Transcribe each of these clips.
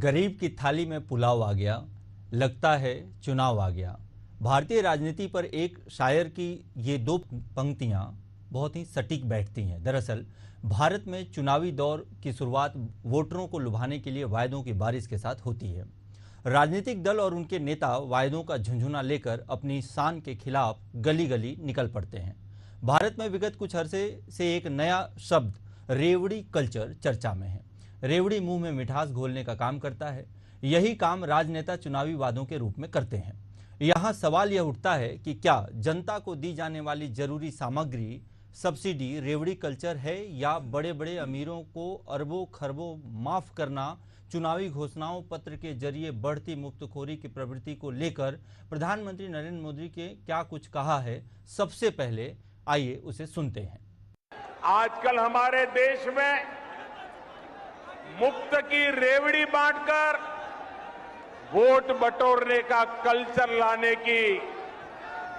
गरीब की थाली में पुलाव आ गया, लगता है चुनाव आ गया। भारतीय राजनीति पर एक शायर की ये दो पंक्तियां बहुत ही सटीक बैठती हैं। दरअसल भारत में चुनावी दौर की शुरुआत वोटरों को लुभाने के लिए वायदों की बारिश के साथ होती है। राजनीतिक दल और उनके नेता वायदों का झुंझुना लेकर अपनी शान के खिलाफ गली गली निकल पड़ते हैं। भारत में विगत कुछ अरसे से एक नया शब्द रेवड़ी कल्चर चर्चा में है। रेवड़ी मुंह में मिठास घोलने का काम करता है। यही काम राजनेता चुनावी वादों के रूप में करते हैं। यहाँ सवाल यह उठता है कि क्या जनता को दी जाने वाली जरूरी सामग्री सब्सिडी रेवड़ी कल्चर है, या बड़े बड़े अमीरों को अरबों खरबों माफ करना चुनावी घोषणाओं पत्र के जरिए बढ़ती मुफ्तखोरी की प्रवृत्ति को लेकर प्रधानमंत्री नरेंद्र मोदी के क्या कुछ कहा है। सबसे पहले आइए उसे सुनते हैं। आजकल हमारे देश में मुफ्त की रेवड़ी बांटकर वोट बटोरने का कल्चर लाने की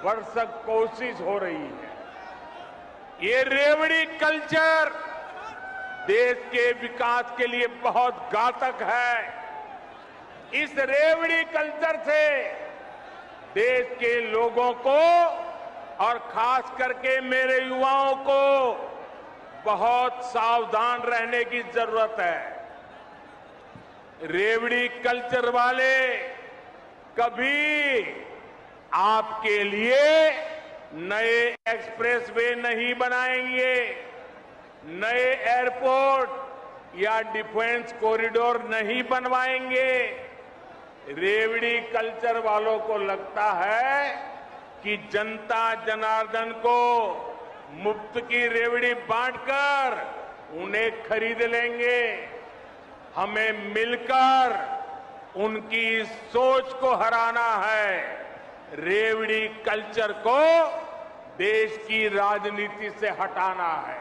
भरसक कोशिश हो रही है। ये रेवड़ी कल्चर देश के विकास के लिए बहुत घातक है। इस रेवड़ी कल्चर से देश के लोगों को और खास करके मेरे युवाओं को बहुत सावधान रहने की जरूरत है। रेवड़ी कल्चर वाले कभी आपके लिए नए एक्सप्रेसवे नहीं बनाएंगे, नए एयरपोर्ट या डिफेंस कॉरिडोर नहीं बनवाएंगे। रेवड़ी कल्चर वालों को लगता है कि जनता जनार्दन को मुफ्त की रेवड़ी बांटकर उन्हें खरीद लेंगे। हमें मिलकर उनकी सोच को हराना है। रेवड़ी कल्चर को देश की राजनीति से हटाना है।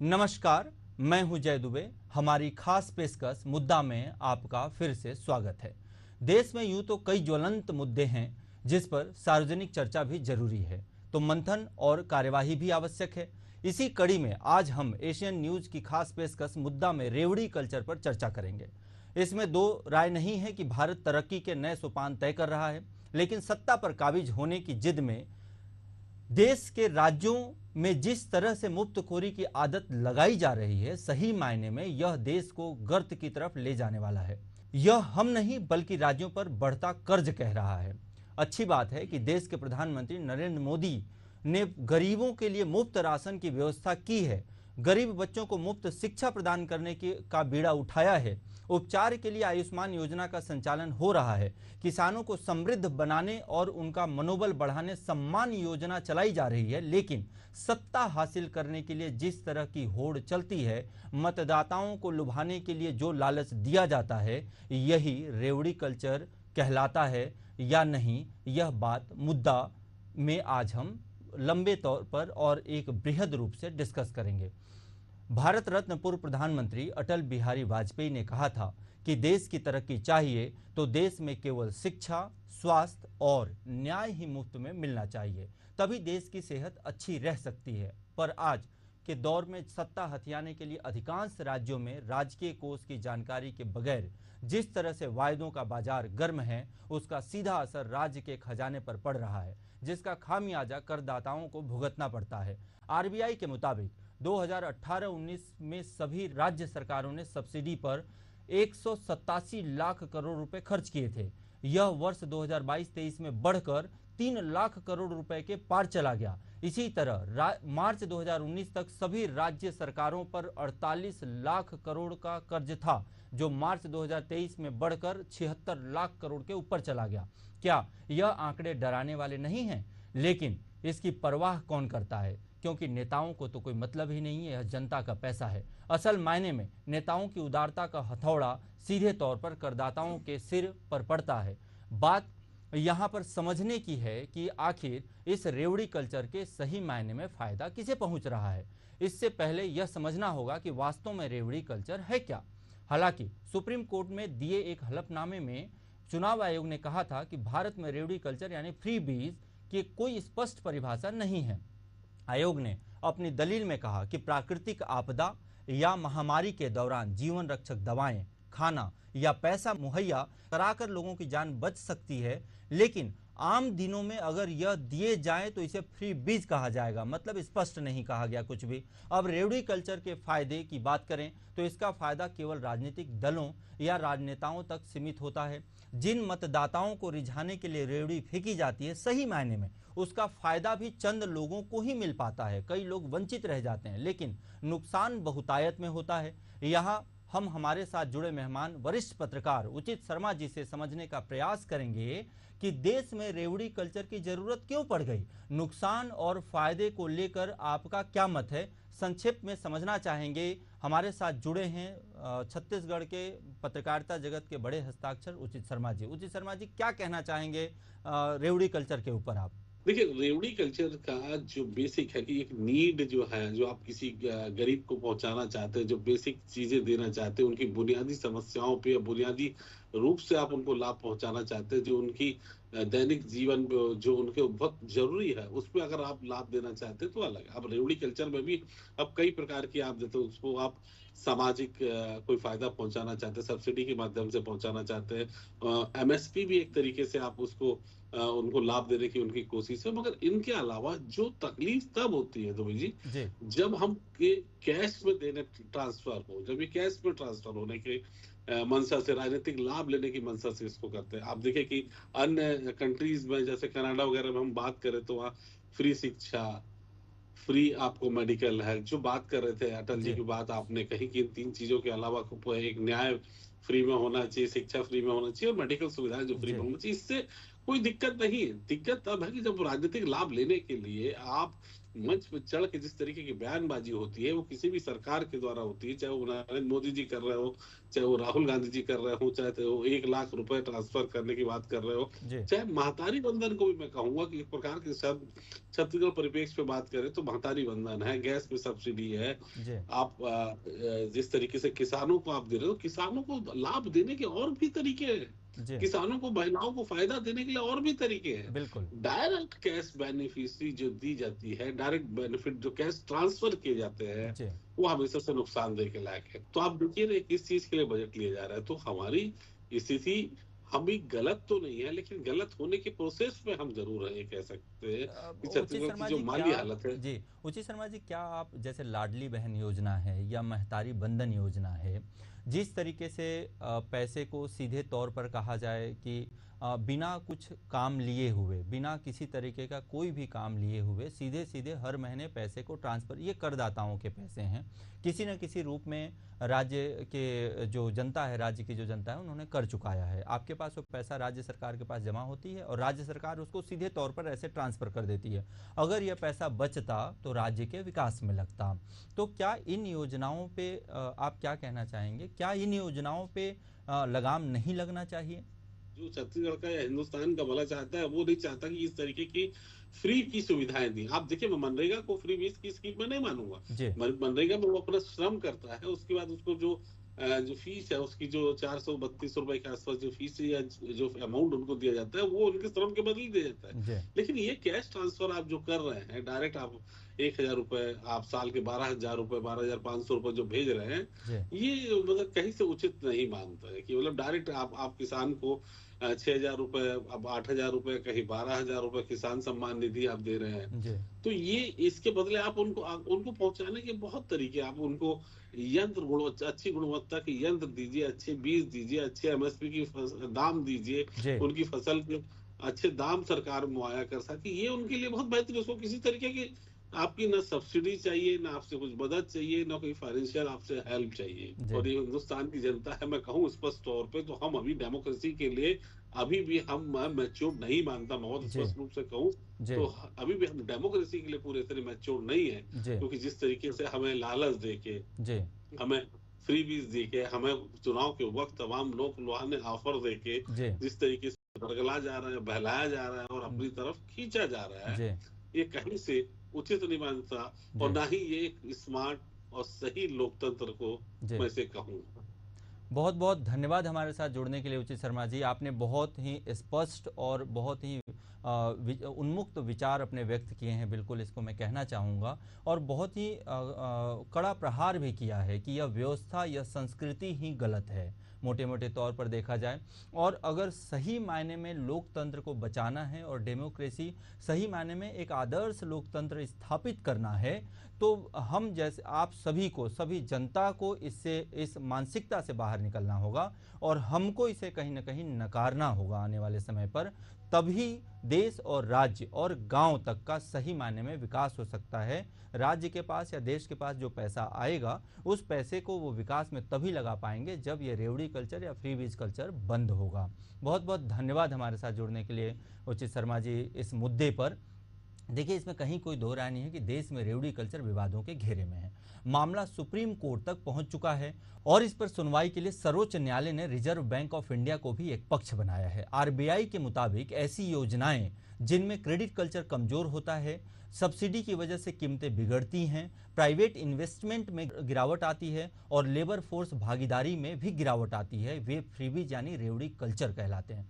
नमस्कार, मैं हूं जय दुबे। हमारी खास पेशकश मुद्दा में आपका फिर से स्वागत है। देश में यूं तो कई ज्वलंत मुद्दे हैं जिस पर सार्वजनिक चर्चा भी जरूरी है, तो मंथन और कार्यवाही भी आवश्यक है। इसी कड़ी में आज हम एशियन न्यूज की खास पेशकश मुद्दा में रेवड़ी कल्चर पर चर्चा करेंगे। इसमें दो राय नहीं है कि भारत तरक्की के नए सोपान तय कर रहा है, लेकिन सत्ता पर काबिज होने की जिद में देश के राज्यों में जिस तरह से मुफ्तखोरी की आदत लगाई जा रही है, सही मायने में यह देश को गर्त की तरफ ले जाने वाला है। यह हम नहीं बल्कि राज्यों पर बढ़ता कर्ज कह रहा है। अच्छी बात है कि देश के प्रधानमंत्री नरेंद्र मोदी ने गरीबों के लिए मुफ्त राशन की व्यवस्था की है, गरीब बच्चों को मुफ्त शिक्षा प्रदान करने का बीड़ा उठाया है, उपचार के लिए आयुष्मान योजना का संचालन हो रहा है, किसानों को समृद्ध बनाने और उनका मनोबल बढ़ाने सम्मान योजना चलाई जा रही है। लेकिन सत्ता हासिल करने के लिए जिस तरह की होड़ चलती है, मतदाताओं को लुभाने के लिए जो लालच दिया जाता है, यही रेवड़ी कल्चर कहलाता है या नहीं, यह बात मुद्दा में आज हम लंबे तौर पर और एक बृहद रूप से डिस्कस करेंगे। भारत रत्न पूर्व प्रधानमंत्री अटल बिहारी वाजपेयी ने कहा था कि देश की तरक्की चाहिए तो देश में केवल शिक्षा, स्वास्थ्य और न्याय ही मुफ्त में मिलना चाहिए, तभी देश की सेहत अच्छी रह सकती है। पर आज के दौर में सत्ता हथियाने के लिए अधिकांश राज्यों में राजकीय कोष की जानकारी के बगैर जिस तरह से वायदों का बाजार गर्म है, उसका सीधा असर राज्य के खजाने पर पड़ रहा है, जिसका खामियाजा करदाताओं को भुगतना पड़ता है। आरबीआई के मुताबिक 2018-19 में सभी राज्य सरकारों ने सब्सिडी पर 187 लाख करोड़ रुपए खर्च किए थे। यह वर्ष 2022-23 में बढ़कर 3 लाख करोड़ रुपए के पार चला गया। इसी तरह मार्च 2019 तक सभी राज्य सरकारों पर 48 लाख करोड़ का कर्ज था, जो मार्च 2023 में बढ़कर 76 लाख करोड़ के ऊपर चला गया। क्या यह आंकड़े डराने वाले नहीं हैं? लेकिन इसकी परवाह कौन करता है, क्योंकि नेताओं को तो कोई मतलब ही नहीं है, यह जनता का पैसा है। असल मायने में नेताओं की उदारता का हथौड़ा सीधे तौर पर करदाताओं के सिर पर पड़ता है। बात यहाँ पर समझने की है कि आखिर इस रेवड़ी कल्चर के सही मायने में फायदा किसे पहुंच रहा है। इससे पहले यह समझना होगा कि वास्तव में रेवड़ी कल्चर है क्या। हालांकि सुप्रीम कोर्ट में दिए एक हलफनामे में चुनाव आयोग ने कहा था कि भारत में रेवड़ी कल्चर यानी फ्री बीज की कोई स्पष्ट परिभाषा नहीं है। आयोग ने अपनी दलील में कहा कि प्राकृतिक आपदा या महामारी के दौरान जीवन रक्षक दवाएं, खाना या पैसा मुहैया कराकर लोगों की जान बच सकती है, लेकिन आम दिनों में अगर यह दिए जाएं तो इसे फ्री बीज कहा जाएगा, मतलब स्पष्ट नहीं कहा गया कुछ भी। अब रेवड़ी कल्चर के फायदे की बात करें तो इसका फायदा केवल राजनीतिक दलों या राजनेताओं तक सीमित होता है। जिन मतदाताओं को रिझाने के लिए रेवड़ी फेंकी जाती है, सही मायने में उसका फायदा भी चंद लोगों को ही मिल पाता है, कई लोग वंचित रह जाते हैं, लेकिन नुकसान बहुतायत में होता है। यहाँ हम हमारे साथ जुड़े मेहमान वरिष्ठ पत्रकार उचित शर्मा जी से समझने का प्रयास करेंगे कि देश में रेवड़ी कल्चर की जरूरत क्यों पड़ गई, नुकसान और फायदे को लेकर आपका क्या मत है, संक्षेप में समझना चाहेंगे। हमारे साथ जुड़े हैं छत्तीसगढ़ के पत्रकारिता जगत के बड़े हस्ताक्षर उचित शर्मा जी। उचित शर्मा जी, क्या कहना चाहेंगे रेवड़ी कल्चर के ऊपर आप? देखिए, रेवड़ी कल्चर का जो बेसिक है कि एक नीड जो है, जो आप किसी गरीब को पहुंचाना चाहते हैं, जो बेसिक चीजें देना चाहते हैं, उनकी बुनियादी समस्याओं पे या बुनियादी रूप से आप उनको लाभ पहुंचाना चाहते हैं, जो उनकी दैनिक जीवन जो उनके बहुत जरूरी है, उसमें अगर आप लाभ देना चाहते हैं तो अलग है। अब रेवड़ी कल्चर में भी अब कई प्रकार की आप देते हो, उसको आप सामाजिक कोई फायदा पहुंचाना चाहते हैं, सब्सिडी के माध्यम से पहुंचाना चाहते हैं, एमएसपी भी एक तरीके से आप उसको उनको लाभ देने की उनकी कोशिश है। मगर इनके अलावा जो तकलीफ तब होती है दुबे जी, जब हम कैश में देने ट्रांसफर हो, जब ये कैश में ट्रांसफर होने के मंशा से, राजनीतिक लाभ लेने की मंशा से इसको करते हैं। आप देखिए कि अन्य कंट्रीज में जैसे कनाडा वगैरह में हम बात करें तो वहाँ फ्री शिक्षा, फ्री आपको मेडिकल है, जो बात कर रहे थे अटल जी की बात आपने कही कि इन तीन चीजों के अलावा एक न्याय फ्री में होना चाहिए, शिक्षा फ्री में होना चाहिए और मेडिकल सुविधाएं जो फ्री में होना चाहिए। इससे कोई दिक्कत नहीं है। दिक्कत तब है कि जब राजनीतिक लाभ लेने के लिए आप मंच पर चढ़ के जिस तरीके की बयानबाजी होती है, वो किसी भी सरकार के द्वारा होती है, चाहे वो नरेंद्र मोदी जी कर रहे हो, चाहे वो राहुल गांधी जी कर रहे हो, चाहे वो 1 लाख रुपए ट्रांसफर करने की बात कर रहे हो, चाहे महतारी बंधन को भी मैं कहूंगा कि एक प्रकार के सब छत्तीसगढ़ परिप्रेक्ष्य पे बात करें तो महतारी बंधन है, गैस पे सब्सिडी है, आप जिस तरीके से किसानों को आप दे रहे हो, किसानों को लाभ देने के और भी तरीके हैं, किसानों को, महिलाओं को फायदा देने के लिए और भी तरीके हैं। बिल्कुल। डायरेक्ट कैश बेनिफिशियरी जो दी जाती है, डायरेक्ट बेनिफिट जो कैश ट्रांसफर किए जाते हैं, वो हमेशा से नुकसानदेह के लायक है। तो आप देखिए ना किस चीज के लिए बजट लिया जा रहा है। तो हमारी स्थिति हम भी गलत तो नहीं है, लेकिन गलत होने के प्रोसेस में हम जरूर है, ये कह सकते हैं कि छत्तीसगढ़ की जो माली हालत है। जी उचित शर्मा जी, क्या आप जैसे लाडली बहन योजना है या महतारी बंधन योजना है, जिस तरीके से पैसे को सीधे तौर पर कहा जाए कि बिना कुछ काम लिए हुए, बिना किसी तरीके का कोई भी काम लिए हुए सीधे सीधे हर महीने पैसे को ट्रांसफर, ये करदाताओं के पैसे हैं, किसी न किसी रूप में राज्य के जो जनता है, राज्य की जो जनता है, उन्होंने कर चुकाया है। आपके पास वो पैसा राज्य सरकार के पास जमा होती है और राज्य सरकार उसको सीधे तौर पर ऐसे ट्रांसफर कर देती है। अगर यह पैसा बचता तो राज्य के विकास में लगता। तो क्या इन योजनाओं पे आप क्या कहना चाहेंगे, क्या इन योजनाओं पे लगाम नहीं लगना चाहिए? जो छत्तीसगढ़ का या हिंदुस्तान का भला चाहता है, वो नहीं चाहता कि इस तरीके की फ्री की सुविधाएं दी। आप देखिए, मैं मनरेगा को फ्री बीज की स्कीम में नहीं मानूंगा। मनरेगा में वो अपना श्रम करता है, उसके बाद उसको जो फीस है, उसकी जो 432 रुपए के आसपास जो फीस या जो अमाउंट उनको दिया जाता है, वो उनके श्रम के बदले दिया जाता है। लेकिन ये कैश ट्रांसफर आप जो कर रहे हैं, डायरेक्ट आप 1000 रुपए, आप साल के 12,000 रुपए, 12,500 रुपए जो भेज रहे हैं, ये मतलब कहीं से उचित नहीं मानता है कि मतलब डायरेक्ट आप किसान को 6,000 रुपए, अब 8,000 रुपए, कहीं 12,000 रुपए किसान सम्मान निधि आप दे रहे हैं। तो ये इसके बदले आप उनको पहुंचाने के बहुत तरीके, आप उनको यंत्र अच्छी गुणवत्ता के यंत्र दीजिए, अच्छे बीज दीजिए, अच्छे एमएसपी की दाम दीजिए, उनकी फसल के अच्छे दाम सरकार मुहैया कर सके, ये उनके लिए बहुत बेहतर है। उसको किसी तरीके की आपकी ना सब्सिडी चाहिए, ना आपसे कुछ मदद चाहिए, ना कोई फाइनेंशियल आपसे हेल्प चाहिए। और ये हिंदुस्तान की जनता है, मैं कहूँ स्पष्ट तौर पे, तो हम अभी डेमोक्रेसी के लिए अभी भी हम मैच्योर नहीं मानता, बहुत स्पष्ट रूप से कहूँ तो अभी भी हम डेमोक्रेसी के लिए पूरे तरह मैच्योर नहीं है। क्योंकि जिस तरीके से हमें लालच देके, हमें फ्री बीज देके, हमें चुनाव के वक्त तमाम लोग लुहाने ऑफर देके जिस तरीके से बरगला जा रहा है, बहलाया जा रहा है और अपनी तरफ खींचा जा रहा है, ये कहीं से उचित नहीं मानता और ना ही ये एक स्मार्ट और सही लोकतंत्र को मैं से कहूँ। बहुत बहुत धन्यवाद हमारे साथ जुड़ने के लिए उचित शर्मा जी। आपने बहुत ही स्पष्ट और बहुत ही उन्मुक्त विचार अपने व्यक्त किए हैं, बिल्कुल इसको मैं कहना चाहूँगा, और बहुत ही कड़ा प्रहार भी किया है कि यह व्यवस्था, यह संस्कृति ही गलत है। मोटे मोटे तौर पर देखा जाए। और अगर सही मायने में लोकतंत्र को बचाना है और डेमोक्रेसी सही मायने में एक आदर्श लोकतंत्र स्थापित करना है, तो हम जैसे आप सभी को, सभी जनता को इस मानसिकता से बाहर निकलना होगा और हमको इसे कहीं ना कहीं नकारना होगा आने वाले समय पर। तभी देश और राज्य और गांव तक का सही मायने में विकास हो सकता है। राज्य के पास या देश के पास जो पैसा आएगा, उस पैसे को वो विकास में तभी लगा पाएंगे जब ये रेवड़ी कल्चर या फ्री बीज कल्चर बंद होगा। बहुत बहुत धन्यवाद हमारे साथ जुड़ने के लिए उचित शर्मा जी इस मुद्दे पर। देखिए, इसमें कहीं कोई दो राय नहीं है कि देश में रेवड़ी कल्चर विवादों के घेरे में है। मामला सुप्रीम कोर्ट तक पहुंच चुका है और इस पर सुनवाई के लिए सर्वोच्च न्यायालय ने रिजर्व बैंक ऑफ इंडिया को भी एक पक्ष बनाया है। आरबीआई के मुताबिक ऐसी योजनाएं जिनमें क्रेडिट कल्चर कमजोर होता है, सब्सिडी की वजह से कीमतें बिगड़ती हैं, प्राइवेट इन्वेस्टमेंट में गिरावट आती है और लेबर फोर्स भागीदारी में भी गिरावट आती है, वे फ्रीबीज यानी रेवड़ी कल्चर कहलाते हैं।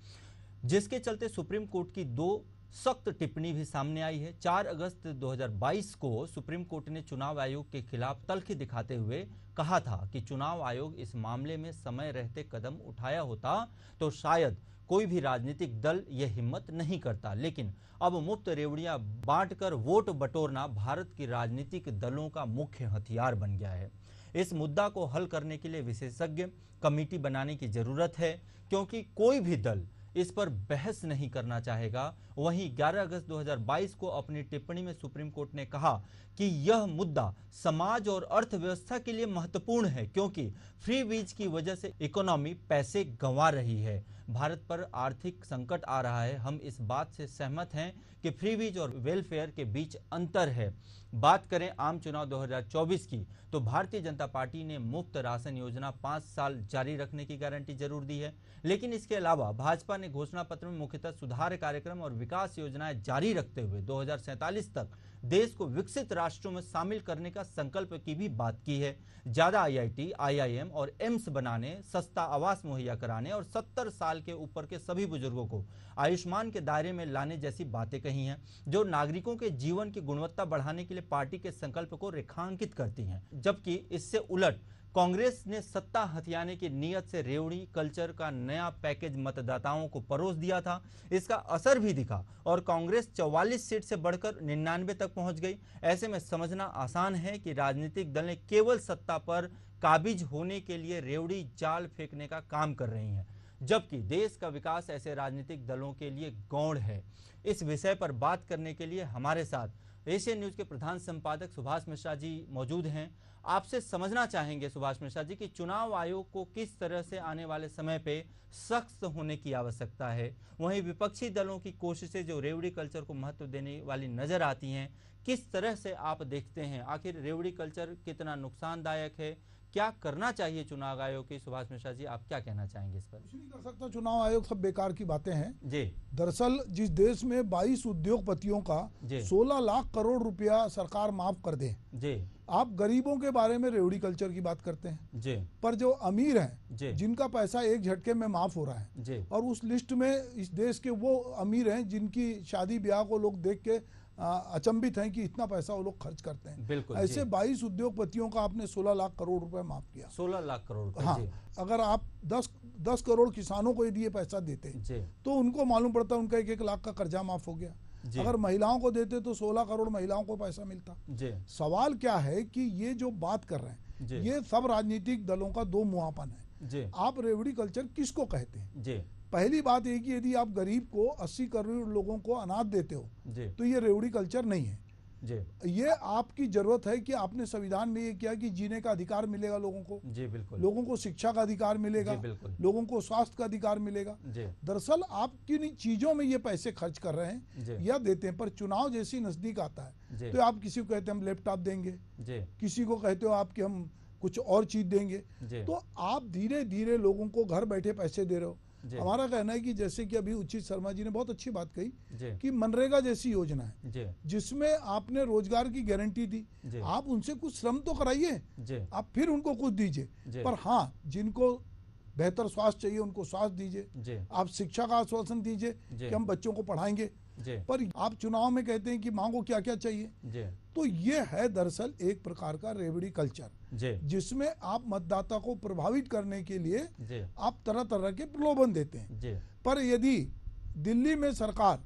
जिसके चलते सुप्रीम कोर्ट की दो सख्त टिप्पणी भी सामने आई है। 4 अगस्त 2022 को सुप्रीम कोर्ट ने चुनाव आयोग के खिलाफ तल्खी दिखाते हुए कहा था कि चुनाव आयोग इस मामले में समय रहते कदम उठाया होता तो शायद कोई भी राजनीतिक दल यह हिम्मत नहीं करता। लेकिन अब मुफ्त रेवड़ियां बांटकर वोट बटोरना भारत की राजनीतिक दलों का मुख्य हथियार बन गया है। इस मुद्दा को हल करने के लिए विशेषज्ञ कमेटी बनाने की जरूरत है, क्योंकि कोई भी दल इस पर बहस नहीं करना चाहेगा। वहीं 11 अगस्त 2022 को अपनी टिप्पणी में सुप्रीम कोर्ट ने कहा कि यह मुद्दा समाज और अर्थव्यवस्था के लिए महत्वपूर्ण है, क्योंकि फ्री बीज की वजह से इकोनॉमी पैसे गंवा रही है, भारत पर आर्थिक संकट आ रहा है। हम इस बात से सहमत हैं कि फ्री बीज और वेलफेयर के बीच अंतर है। बात करें आम चुनाव 2024 की, तो भारतीय जनता पार्टी ने मुफ्त राशन योजना 5 साल जारी रखने की गारंटी जरूर दी है, लेकिन इसके अलावा भाजपा ने घोषणा पत्र में मुख्यतः सुधार कार्यक्रम और विकास योजनाएं जारी रखते हुए 2047 तक देश को विकसित राष्ट्रों में शामिल करने का संकल्प की भी बात की है। ज्यादा आईआईटी, आईआईएम और एम्स बनाने, सस्ता आवास मुहैया कराने और 70 साल के ऊपर के सभी बुजुर्गों को आयुष्मान के दायरे में लाने जैसी बातें कही हैं, जो नागरिकों के जीवन की गुणवत्ता बढ़ाने के लिए पार्टी के संकल्प को रेखांकित करती हैं। जबकि इससे उलट कांग्रेस ने सत्ता हथियाने की नीयत से रेवड़ी कल्चर का नया पैकेज मतदाताओं को परोस दिया था। इसका असर भी दिखा और कांग्रेस 44 सीट से बढ़कर 99 तक पहुंच गई। ऐसे में समझना आसान है कि राजनीतिक दलें केवल सत्ता पर काबिज होने के लिए रेवड़ी जाल फेंकने का काम कर रही हैं, जबकि देश का विकास ऐसे राजनीतिक दलों के लिए गौण है। इस विषय पर बात करने के लिए हमारे साथ एशियन न्यूज के प्रधान संपादक सुभाष मिश्रा जी मौजूद हैं। आपसे समझना चाहेंगे सुभाष मिश्रा जी कि चुनाव आयोग को किस तरह से आने वाले समय पे सख्त होने की आवश्यकता है, वहीं विपक्षी दलों की कोशिशें जो रेवड़ी कल्चर को महत्व देने वाली नजर आती हैं, किस तरह से आप देखते हैं? आखिर रेवड़ी कल्चर कितना नुकसानदायक है, क्या करना चाहिए चुनाव आयोग की? सुभाष मिश्रा जी, आप क्या कहना चाहेंगे इस पर? कुछ नहीं कर सकता चुनाव आयोग, सब बेकार की बातें हैं जी। दरअसल जिस देश में 22 उद्योगपतियों का 16 लाख करोड़ रुपया सरकार माफ कर दे जी, आप गरीबों के बारे में रेवड़ी कल्चर की बात करते हैं जी, पर जो अमीर हैं जिनका पैसा एक झटके में माफ हो रहा है जी, और उस लिस्ट में इस देश के वो अमीर हैं जिनकी शादी ब्याह को लोग देख के अचंभित हैं कि इतना पैसा वो लोग खर्च करते हैं। बिल्कुल ऐसे 22 उद्योगपतियों का आपने 16 लाख करोड़ रुपए माफ किया। 16 लाख करोड़ रुपए। हाँ, अगर आप 10 करोड़ किसानों को यदि ये पैसा देते तो उनको मालूम पड़ता उनका 1-1 लाख का कर्जा माफ हो गया। अगर महिलाओं को देते तो 16 करोड़ महिलाओं को पैसा मिलता। सवाल क्या है कि ये जो बात कर रहे हैं ये सब राजनीतिक दलों का दो मुहापन है। आप रेवड़ी कल्चर किसको कहते हैं? पहली बात ये कि यदि आप गरीब को 80 करोड़ लोगों को अनाज देते हो तो ये रेवड़ी कल्चर नहीं है जी। ये आपकी जरूरत है कि आपने संविधान में ये किया कि जीने का अधिकार मिलेगा लोगों को जी, बिल्कुल। लोगों को शिक्षा का अधिकार मिलेगा, लोगों को स्वास्थ्य का अधिकार मिलेगा। दरअसल आप किन चीजों में ये पैसे खर्च कर रहे हैं या देते हैं, पर चुनाव जैसी नजदीक आता है तो आप किसी को कहते हैं हम लैपटॉप देंगे, किसी को कहते हो आपके हम कुछ और चीज देंगे, तो आप धीरे धीरे लोगों को घर बैठे पैसे दे रहे हो। हमारा कहना है कि जैसे कि अभी उचित शर्मा जी ने बहुत अच्छी बात कही कि मनरेगा जैसी योजना है जिसमें आपने रोजगार की गारंटी दी, आप उनसे कुछ श्रम तो कराइए, आप फिर उनको कुछ दीजिए, पर हाँ जिनको बेहतर स्वास्थ्य चाहिए उनको स्वास्थ्य दीजिए, आप शिक्षा का आश्वासन दीजिए कि हम बच्चों को पढ़ाएंगे, पर आप चुनाव में कहते हैं कि मांगो क्या क्या चाहिए। तो ये है दरअसल एक प्रकार का रेवड़ी कल्चर, जिसमें आप मतदाता को प्रभावित करने के लिए आप तरह तरह के प्रलोभन देते हैं। पर यदि दिल्ली में सरकार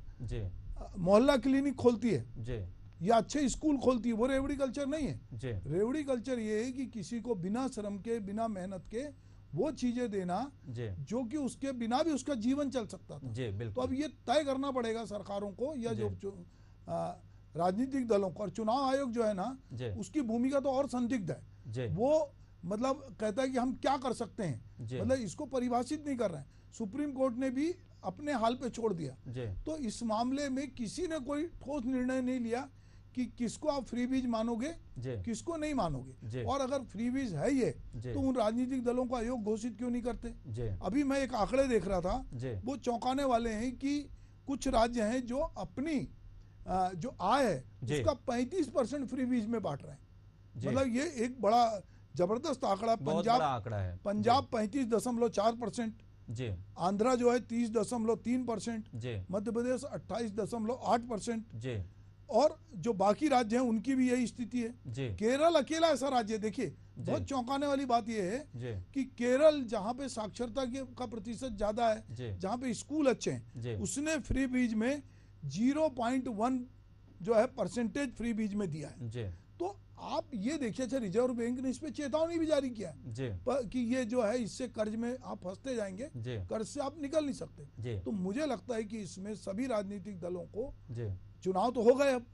मोहल्ला क्लिनिक खोलती है या अच्छे स्कूल खोलती है, वो रेवड़ी कल्चर नहीं है। रेवड़ी कल्चर ये है कि किसी को बिना श्रम के, बिना मेहनत के वो चीजें देना जो कि उसके बिना भी उसका जीवन चल सकता था। तो अब ये तय करना पड़ेगा सरकारों को या जो राजनीतिक दलों को। और चुनाव आयोग जो है ना, उसकी भूमिका तो और संदिग्ध है। वो मतलब कहता है कि हम क्या कर सकते हैं, मतलब इसको परिभाषित नहीं कर रहे हैं। सुप्रीम कोर्ट ने भी अपने हाल पे छोड़ दिया। तो इस मामले में किसी ने कोई ठोस निर्णय नहीं लिया कि किसको आप फ्री बीज मानोगे, किसको नहीं मानोगे। और अगर फ्री बीज है ये, तो उन राजनीतिक दलों को आयोग घोषित क्यों नहीं करते। अभी मैं एक आंकड़े देख रहा था, वो चौंकाने वाले हैं कि कुछ राज्य हैं जो अपनी जो आय है उसका 35% फ्री बीज में बांट रहे हैं। मतलब ये एक बड़ा जबरदस्त आंकड़ा। पंजाब 35.4%, आंध्रा जो है 30.3%, मध्य प्रदेश 28.8%, और जो बाकी राज्य हैं उनकी भी यही स्थिति है। केरल अकेला ऐसा राज्य है, देखिए बहुत चौंकाने वाली बात यह है कि केरल जहां पे साक्षरता का प्रतिशत ज्यादा है, जहां पे स्कूल अच्छे हैं, उसने फ्री बीज में 0.1 जो है परसेंटेज फ्री बीज में दिया है। तो आप ये देखिए, अच्छा रिजर्व बैंक ने इस पे चेतावनी भी जारी किया है कि ये जो है इससे कर्ज में आप फंसते जाएंगे, कर्ज से आप निकल नहीं सकते। तो मुझे लगता है कि इसमें सभी राजनीतिक दलों को, चुनाव तो हो गए अब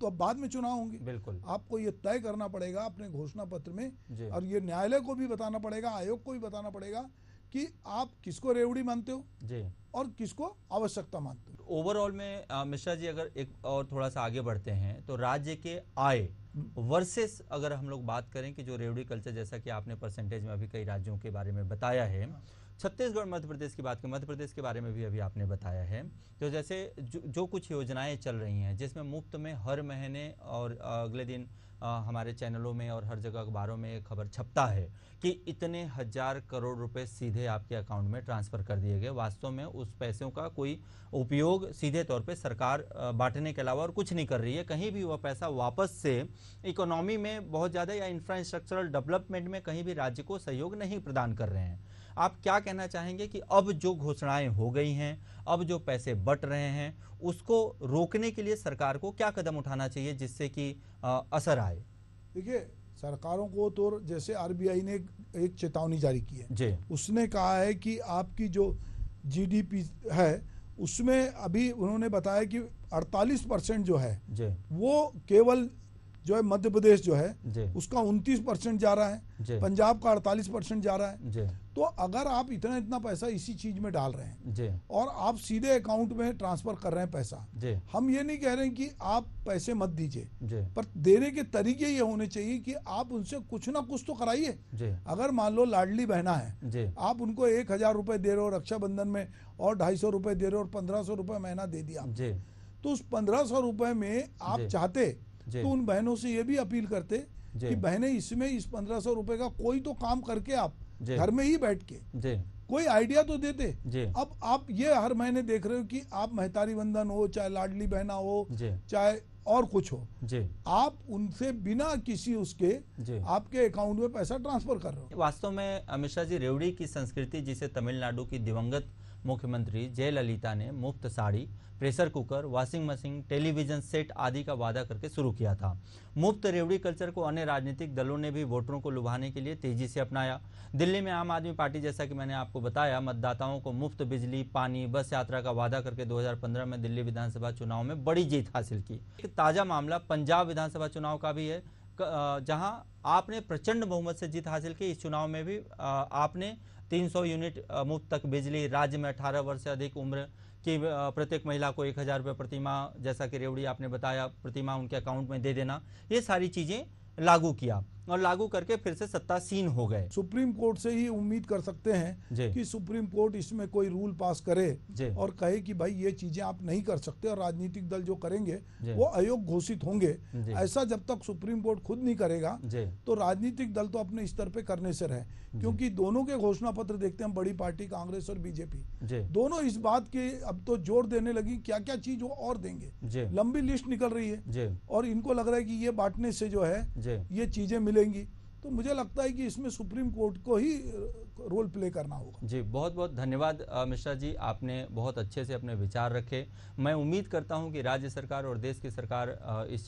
तो अब बाद में चुनाव होंगे, बिल्कुल आपको ये तय करना पड़ेगा अपने घोषणा पत्र में, और ये न्यायालय को भी बताना पड़ेगा, आयोग को भी बताना पड़ेगा कि आप किसको रेवड़ी मानते हो और किसको आवश्यकता मानते हो। ओवरऑल में मिश्रा जी, अगर एक और थोड़ा सा आगे बढ़ते हैं तो राज्य के आय वर्सेस अगर हम लोग बात करें कि जो रेवड़ी कल्चर, जैसा कि आपने परसेंटेज में अभी कई राज्यों के बारे में बताया है, छत्तीसगढ़ मध्य प्रदेश की बात करें, मध्य प्रदेश के बारे में भी अभी आपने बताया है, तो जैसे जो कुछ योजनाएं चल रही हैं जिसमें मुफ्त में हर महीने और अगले दिन हमारे चैनलों में और हर जगह अखबारों में खबर छपता है कि इतने 1000 करोड़ रुपए सीधे आपके अकाउंट में ट्रांसफर कर दिए गए। वास्तव में उस पैसों का कोई उपयोग सीधे तौर पे सरकार बांटने के अलावा और कुछ नहीं कर रही है। कहीं भी वह पैसा वापस से इकोनॉमी में बहुत ज़्यादा या इंफ्रास्ट्रक्चरल डेवलपमेंट में कहीं भी राज्य को सहयोग नहीं प्रदान कर रहे हैं। आप क्या कहना चाहेंगे कि अब जो घोषणाएं हो गई हैं, अब जो पैसे बट रहे हैं, उसको रोकने के लिए सरकार को क्या कदम उठाना चाहिए जिससे कि असर आए? देखिए, सरकारों को तो जैसे आरबीआई ने एक चेतावनी जारी की है, उसने कहा है कि आपकी जो जीडीपी है उसमें अभी उन्होंने बताया कि 48% जो है वो केवल जो है मध्य प्रदेश जो है उसका 29% जा रहा है, पंजाब का 48% जा रहा है। तो अगर आप इतना पैसा इसी चीज में डाल रहे हैं और आप सीधे अकाउंट में ट्रांसफर कर रहे हैं पैसा, हम ये नहीं कह रहे हैं कि आप पैसे मत दीजिए, पर देने के तरीके ये होने चाहिए कि आप उनसे कुछ ना कुछ तो कराइए। अगर मान लो लाडली बहना है, आप उनको 1000 रुपए दे रहे हो रक्षाबंधन में और 250 रुपए दे रहे हो और 1500 रुपए महीना दे दिया, तो उस 1500 रुपए में आप चाहते तो उन बहनों से ये भी अपील करते कि बहनें इसमें इस 1500 रुपए का कोई तो काम करके आप घर में ही बैठ के कोई आइडिया तो देते। अब आप ये हर महीने देख रहे हो कि आप महतारी बंधन हो, चाहे लाडली बहना हो, चाहे और कुछ हो, आप उनसे बिना किसी उसके आपके अकाउंट में पैसा ट्रांसफर कर रहे हो। वास्तव में मिश्रा जी, रेवड़ी की संस्कृति जिसे तमिलनाडु की दिवंगत मुख्यमंत्री जयललिता ने मुफ्त sari, pressure cooker, washing machine, television set आदि का वादा करके शुरू किया था। मुफ्त रेवड़ी कल्चर को अन्य राजनीतिक दलों ने भी वोटरों को लुभाने के लिए तेजी से अपनाया। दिल्ली में आम आदमी पार्टी, जैसा कि मैंने आपको बताया, मतदाताओं को मुफ्त बिजली, पानी, बस यात्रा का वादा करके 2015 में दिल्ली विधानसभा चुनाव में बड़ी जीत हासिल की। एक ताजा मामला पंजाब विधानसभा चुनाव का भी है, जहां आपने प्रचंड बहुमत से जीत हासिल की। इस चुनाव में भी आपने 300 यूनिट मुफ्त तक बिजली, राज्य में 18 वर्ष से अधिक उम्र कि प्रत्येक महिला को 1000 रुपये प्रतिमाह, जैसा कि रेवड़ी आपने बताया, प्रतिमाह उनके अकाउंट में दे देना, ये सारी चीज़ें लागू किया। और लागू करके फिर से सत्तासीन हो गए। सुप्रीम कोर्ट से ही उम्मीद कर सकते हैं कि सुप्रीम कोर्ट इसमें कोई रूल पास करे और कहे कि भाई ये चीजें आप नहीं कर सकते और राजनीतिक दल जो करेंगे वो अयोग्य घोषित होंगे। ऐसा जब तक सुप्रीम कोर्ट खुद नहीं करेगा तो राजनीतिक दल तो अपने स्तर पे करने से रहे, क्योंकि दोनों के घोषणा पत्र देखते हैं, बड़ी पार्टी कांग्रेस और बीजेपी दोनों इस बात के अब तो जोर देने लगी क्या क्या चीज वो और देंगे। लंबी लिस्ट निकल रही है और इनको लग रहा है कि ये बांटने से जो है ये चीजें मिलेंगी। तो मुझे लगता है कि इसमें सुप्रीम कोर्ट को ही रोल प्ले करना होगा। जी, बहुत बहुत धन्यवाद मिश्रा जी, आपने बहुत अच्छे से अपने विचार रखे। मैं उम्मीद करता हूं कि राज्य सरकार और देश की सरकार इस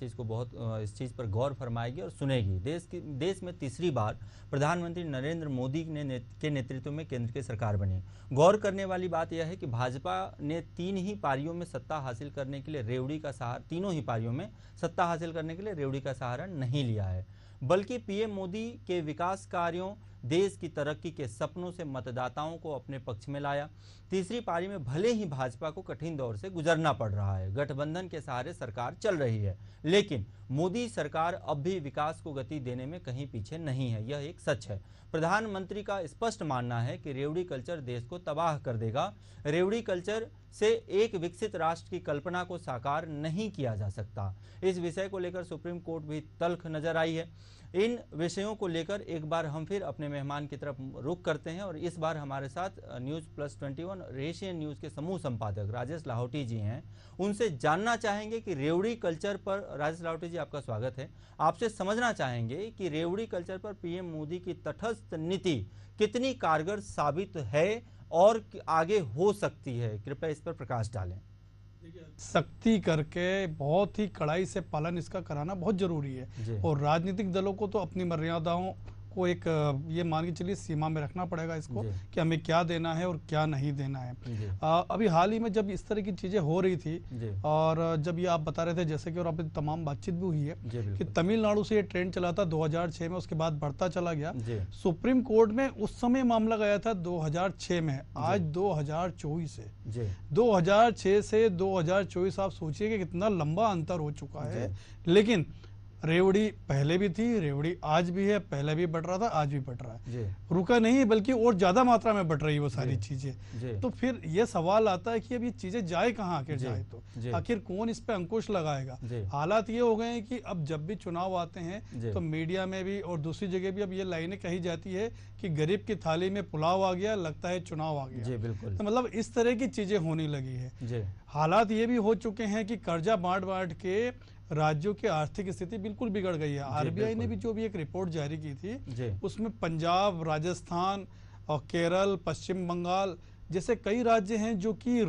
चीज़ पर गौर फरमाएगी और सुनेगी। देश में तीसरी बार प्रधानमंत्री नरेंद्र मोदी के नेतृत्व में केंद्र की सरकार बनी। गौर करने वाली बात यह है कि भाजपा ने 3 ही पारियों में सत्ता हासिल करने के लिए रेवड़ी का सहारा, तीनों ही पारियों में सत्ता हासिल करने के लिए रेवड़ी का सहारा नहीं लिया है, बल्कि पीएम मोदी के विकास कार्यों, देश की तरक्की के सपनों से मतदाताओं को अपने पक्ष में लाया। तीसरी पारी में भले ही भाजपा को कठिन दौर से गुजरना पड़ रहा है, गठबंधन के सहारे सरकार चल रही है, लेकिन मोदी सरकार अब भी विकास को गति देने में कहीं पीछे नहीं है, यह एक सच है। प्रधानमंत्री का स्पष्ट मानना है कि रेवड़ी कल्चर देश को तबाह कर देगा। रेवड़ी कल्चर से एक विकसित राष्ट्र की कल्पना को साकार नहीं किया जा सकता। इस विषय को लेकर सुप्रीम कोर्ट भी तल्ख नजर आई है। इन विषयों को लेकर एक बार हम फिर अपने मेहमान की तरफ रुख करते हैं और इस बार हमारे साथ News+21 और एशियन न्यूज़ के समूह संपादक राजेश लाहौटी जी हैं। उनसे जानना चाहेंगे कि रेवड़ी कल्चर पर, राजेश लाहौटी जी आपका स्वागत है, आपसे समझना चाहेंगे कि रेवड़ी कल्चर पर पीएम मोदी की तटस्थ नीति कितनी कारगर साबित है और आगे हो सकती है, कृपया इस पर प्रकाश डालें। सख्ती करके बहुत ही कड़ाई से पालन इसका कराना बहुत जरूरी है और राजनीतिक दलों को तो अपनी मर्यादाओं को एक ये मान के चलिए सीमा में रखना पड़ेगा इसको कि हमें क्या देना है और क्या नहीं देना है। अभी हाल ही में जब इस तरह की चीजें हो रही थी और जब ये आप बता रहे थे जैसे कि और आप तमाम बातचीत भी हुई है कि तमिलनाडु से ये ट्रेंड चला था 2006 में, उसके बाद बढ़ता चला गया। सुप्रीम कोर्ट में उस समय मामला गया था 2006 में, आज 2024 है। 2006 से 2024 आप सोचिए कि कितना लंबा अंतर हो चुका है। लेकिन रेवड़ी पहले भी थी, रेवड़ी आज भी है, पहले भी बढ़ रहा था, आज भी बढ़ रहा है, रुका नहीं बल्कि और ज्यादा मात्रा में बढ़ रही है वो सारी चीजें। तो फिर ये सवाल आता है कि अब ये चीजें जाए कहाँ, आखिर जाए तो आखिर कौन इस पे अंकुश लगाएगा। हालात ये हो गए हैं कि अब जब भी चुनाव आते हैं तो मीडिया में भी और दूसरी जगह भी अब ये लाइनें कही जाती है कि गरीब की थाली में पुलाव आ गया, लगता है चुनाव आ गया। तो मतलब इस तरह की चीजें होने लगी है। हालात ये भी हो चुके हैं कि कर्जा बांट बांट के राज्यों की आर्थिक स्थिति बिल्कुल बिगड़ गई है। आरबीआई ने भी जो भी एक रिपोर्ट जारी की थी उसमें पंजाब, राजस्थान और केरल, पश्चिम बंगाल जैसे कई राज्य हैं जो कि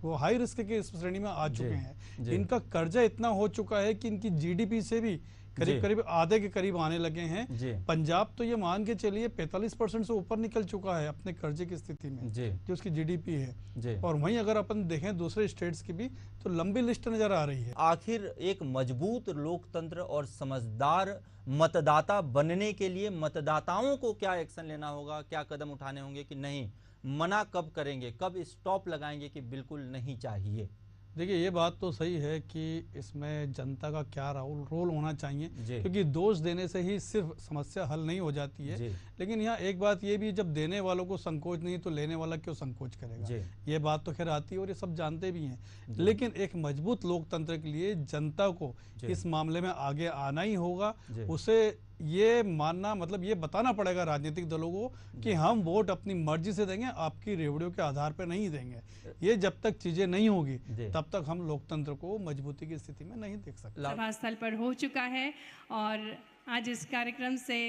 वो हाई रिस्क के श्रेणी में आ चुके हैं। इनका कर्जा इतना हो चुका है कि इनकी जीडीपी से भी करीब आधे के करीब आने लगे हैं। पंजाब तो ये मान के चलिए 45% से ऊपर निकल चुका है अपने कर्जे की स्थिति में जो उसकी जीडीपी है। और वहीं अगर अपन देखें दूसरे स्टेट्स की भी तो लंबी लिस्ट नजर आ रही है। आखिर एक मजबूत लोकतंत्र और समझदार मतदाता बनने के लिए मतदाताओं को क्या एक्शन लेना होगा, क्या कदम उठाने होंगे कि नहीं, मना कब करेंगे, कब स्टॉप लगाएंगे कि बिल्कुल नहीं चाहिए? देखिए ये बात तो सही है कि इसमें जनता का क्या रोल होना चाहिए, क्योंकि दोष देने से ही सिर्फ समस्या हल नहीं हो जाती है। लेकिन यहाँ एक बात ये भी, जब देने वालों को संकोच नहीं तो लेने वाला क्यों संकोच करेगा, ये बात तो खैर आती है और ये सब जानते भी हैं। लेकिन एक मजबूत लोकतंत्र के लिए जनता को इस मामले में आगे आना ही होगा। उसे ये मानना, मतलब ये बताना पड़ेगा राजनीतिक दलों को कि हम वोट अपनी मर्जी से देंगे, आपकी रेवड़ियों के आधार पर नहीं देंगे। ये जब तक चीजें नहीं होगी तब तक हम लोकतंत्र को मजबूती की स्थिति में नहीं देख सकते। सभा स्थल पर हो चुका है और आज इस कार्यक्रम से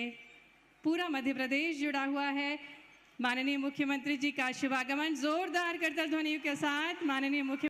पूरा मध्य प्रदेश जुड़ा हुआ है। माननीय मुख्यमंत्री जी का शुभागमन जोरदार करतल ध्वनियों के साथ माननीय मुख्य